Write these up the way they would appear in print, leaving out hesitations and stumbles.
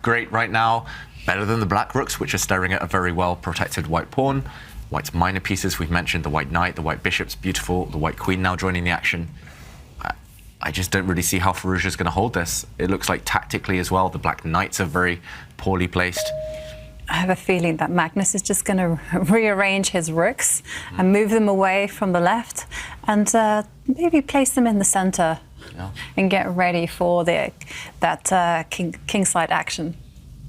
great right now. Better than the black rooks, which are staring at a very well-protected white pawn. White's minor pieces, we've mentioned the white knight, the white bishop's beautiful, the white queen now joining the action. I just don't really see how Firouzja's going to hold this. It looks like tactically as well, the black knights are very poorly placed. I have a feeling that Magnus is just going to rearrange his rooks and move them away from the left and maybe place them in the center and get ready for that kingside action.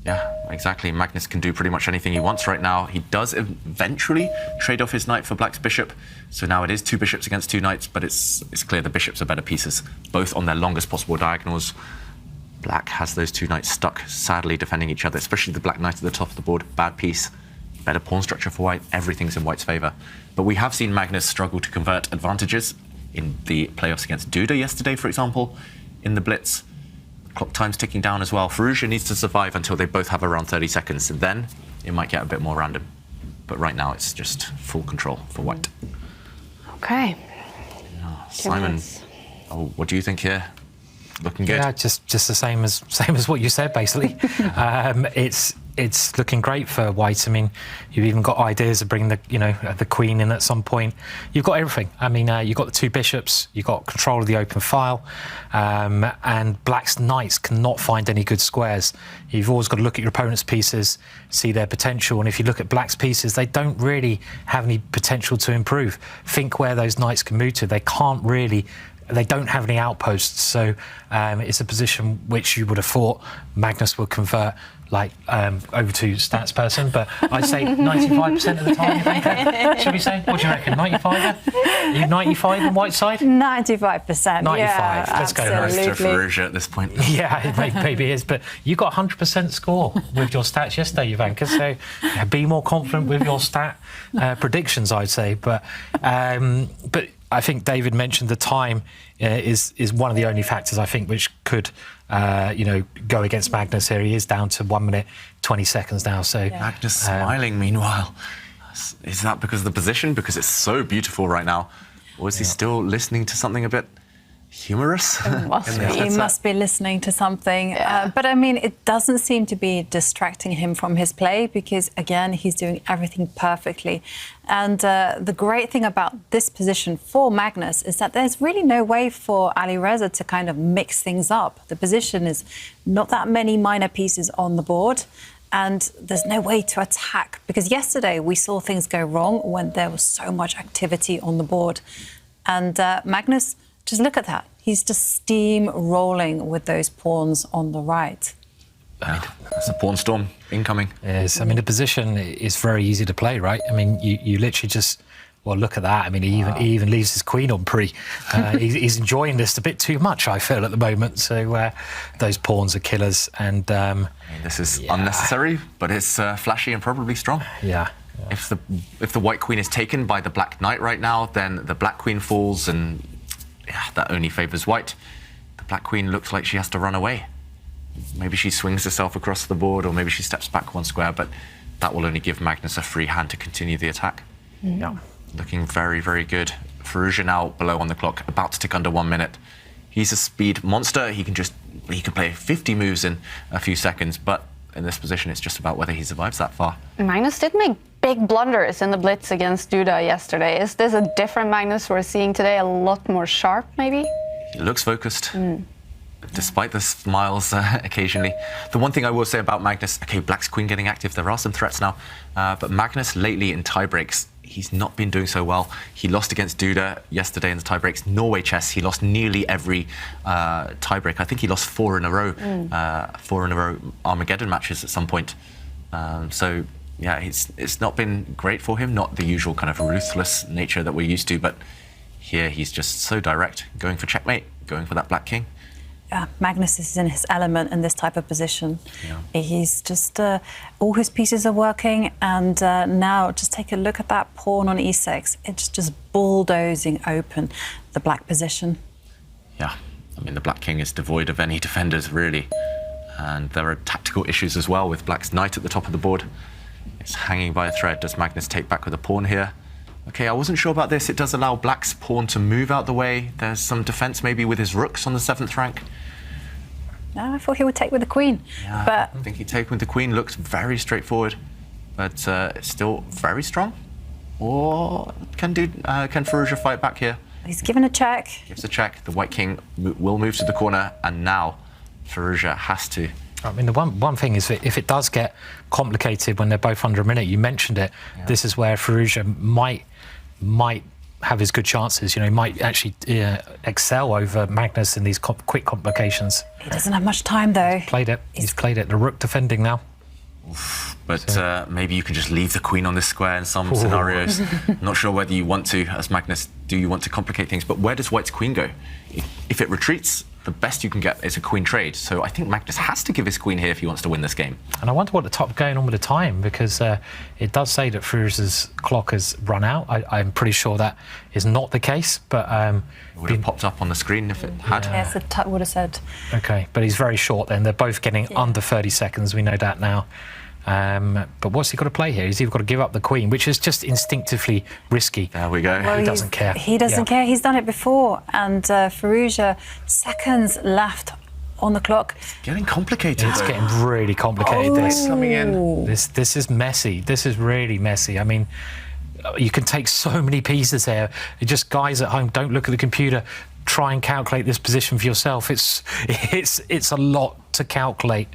Yeah, exactly. Magnus can do pretty much anything he wants right now. He does eventually trade off his knight for black's bishop. So now it is 2 bishops against 2 knights, but it's clear the bishops are better pieces, both on their longest possible diagonals. Black has those 2 knights stuck, sadly defending each other, especially the black knight at the top of the board. Bad piece, better pawn structure for white. Everything's in white's favor. But we have seen Magnus struggle to convert advantages in the playoffs against Duda yesterday, for example, in the blitz. Clock time's ticking down as well. Firouzja needs to survive until they both have around 30 seconds, and then it might get a bit more random. But right now, it's just full control for white. Okay. Simon, what do you think here? Looking good? Yeah, just the same as what you said, basically. It's looking great for white. I mean, you've even got ideas of bringing the queen in at some point. You've got everything. I mean, you've got the 2 bishops, you've got control of the open file, and black's knights cannot find any good squares. You've always got to look at your opponent's pieces, see their potential, and if you look at black's pieces, they don't really have any potential to improve. Think where those knights can move to. They can't really. They don't have any outposts, so it's a position which you would have thought Magnus would convert over to stats person, but I'd say 95% of the time. Should we say? What do you reckon? 95? Are you 95 on white side? 95%. 95. Yeah, let's go. Mr. Firouzja at this point. Yeah, it maybe is, but you got 100% score with your stats yesterday, Ivanka. So be more confident with your stat predictions, I'd say. But I think David mentioned the time is one of the only factors I think which could go against Magnus here. He is down to 1 minute 20 seconds now. So Magnus smiling meanwhile. Is that because of the position? Because it's so beautiful right now, or is he still listening to something a bit humorous? He must be listening to something. But I mean, it doesn't seem to be distracting him from his play because, again, he's doing everything perfectly. And the great thing about this position for Magnus is that there's really no way for Alireza to kind of mix things up. The position is not that many minor pieces on the board, and there's no way to attack. Because yesterday we saw things go wrong when there was so much activity on the board. And Magnus, just look at that. He's just steam-rolling with those pawns on the right. It's a pawn storm incoming. Yes, I mean, the position is very easy to play, right? I mean, you literally just, well, look at that. I mean, he even leaves his queen on pre. He's enjoying this a bit too much, I feel, at the moment. So those pawns are killers. And this is unnecessary, but it's flashy and probably strong. Yeah. If the white queen is taken by the black knight right now, then the black queen falls, and that only favours white. The black queen looks like she has to run away. Maybe she swings herself across the board, or maybe she steps back 1 square, but that will only give Magnus a free hand to continue the attack. Yeah. Looking very, very good. Firouzja now below on the clock, about to tick under 1 minute. He's a speed monster. He can play 50 moves in a few seconds, but in this position, it's just about whether he survives that far. Magnus did make big blunders in the blitz against Duda yesterday. Is this a different Magnus we're seeing today? A lot more sharp, maybe? He looks focused, despite the smiles occasionally. The one thing I will say about Magnus, okay, black's queen getting active. There are some threats now, but Magnus lately in tiebreaks, he's not been doing so well. He lost against Duda yesterday in the tiebreaks. Norway chess, he lost nearly every tiebreak. I think he lost 4 in a row, 4 in a row Armageddon matches at some point. So yeah, it's not been great for him, not the usual kind of ruthless nature that we're used to, but here he's just so direct, going for checkmate, going for that black king. Yeah, Magnus is in his element in this type of position. Yeah. He's just, all his pieces are working, and now just take a look at that pawn on e6. It's just bulldozing open the black position. Yeah, I mean, the black king is devoid of any defenders, really. And there are tactical issues as well with black's knight at the top of the board. It's hanging by a thread. Does Magnus take back with a pawn here? Okay, I wasn't sure about this. It does allow black's pawn to move out the way. There's some defense maybe with his rooks on the 7th rank. No, I thought he would take with the queen. Yeah, but I think he take with the queen. Looks very straightforward, but it's still very strong. Or can Firouzja fight back here? he's given a check. Gives a check. The white king will move to the corner, and now Firouzja has to. I mean, the one thing is that if it does get complicated when they're both under a minute, you mentioned it, this is where Firouzja might have his good chances. You know, he might actually excel over Magnus in these quick complications. He doesn't have much time, though. He's played it. The rook defending now. But maybe you can just leave the queen on this square in some scenarios. Not sure whether you want to, as Magnus, do you want to complicate things? But where does white's queen go? If it retreats, the best you can get is a queen trade. So I think Magnus has to give his queen here if he wants to win this game. And I wonder what the top going on with the time, because it does say that Firouzja's clock has run out. I'm pretty sure that is not the case, but it would have popped up on the screen if it had. Yes, it would have said. Okay, but he's very short then. They're both getting under 30 seconds. We know that now. But what's he got to play here? He's either got to give up the queen, which is just instinctively risky. There we go. Well, he doesn't care. He doesn't care. He's done it before. And Firouzja, seconds left on the clock. Getting complicated. It's getting really complicated. This coming in. This is messy. This is really messy. I mean, you can take so many pieces here. Just guys at home, don't look at the computer. Try and calculate this position for yourself. It's a lot to calculate.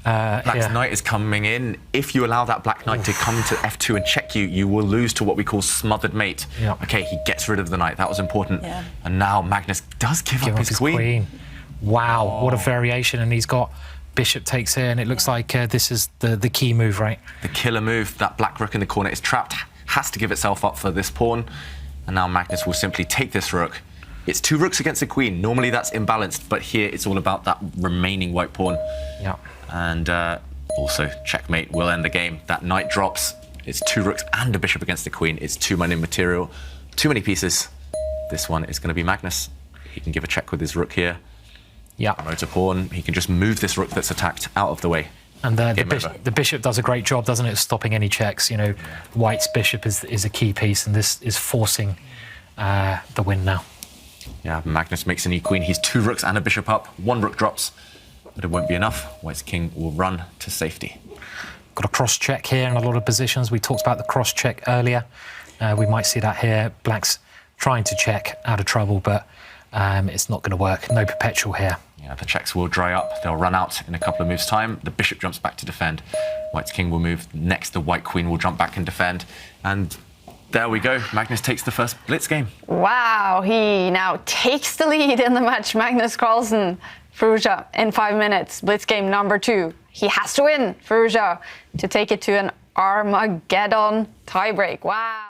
Black's knight is coming in. If you allow that black knight to come to f2 and check you, you will lose to what we call smothered mate. Yep. Okay, he gets rid of the knight. That was important. Yeah. And now Magnus does give up his queen. Wow, what a variation. And he's got bishop takes here, and it looks like this is the key move, right? The killer move. That black rook in the corner is trapped, has to give itself up for this pawn. And now Magnus will simply take this rook. It's two rooks against a queen. Normally that's imbalanced, but here it's all about that remaining white pawn. Yeah. And also checkmate will end the game. That knight drops. It's two rooks and a bishop against the queen. It's too many material, too many pieces. This one is going to be Magnus. He can give a check with his rook here. Yeah. Promote a pawn. He can just move this rook that's attacked out of the way. And the bishop does a great job, doesn't it, stopping any checks. You know, white's bishop is a key piece, and this is forcing the win now. Yeah, Magnus makes an e-queen. He's two rooks and a bishop up. One rook drops, but it won't be enough. White's king will run to safety. Got a cross check here in a lot of positions. We talked about the cross check earlier. We might see that here. Black's trying to check out of trouble, but it's not going to work. No perpetual here. Yeah, the checks will dry up. They'll run out in a couple of moves' time. The bishop jumps back to defend. White's king will move. Next, the white queen will jump back and defend. And there we go. Magnus takes the first blitz game. Wow, he now takes the lead in the match. Magnus Carlsen, Firouzja in 5 minutes. Blitz game number 2. He has to win, Firouzja, to take it to an Armageddon tiebreak. Wow.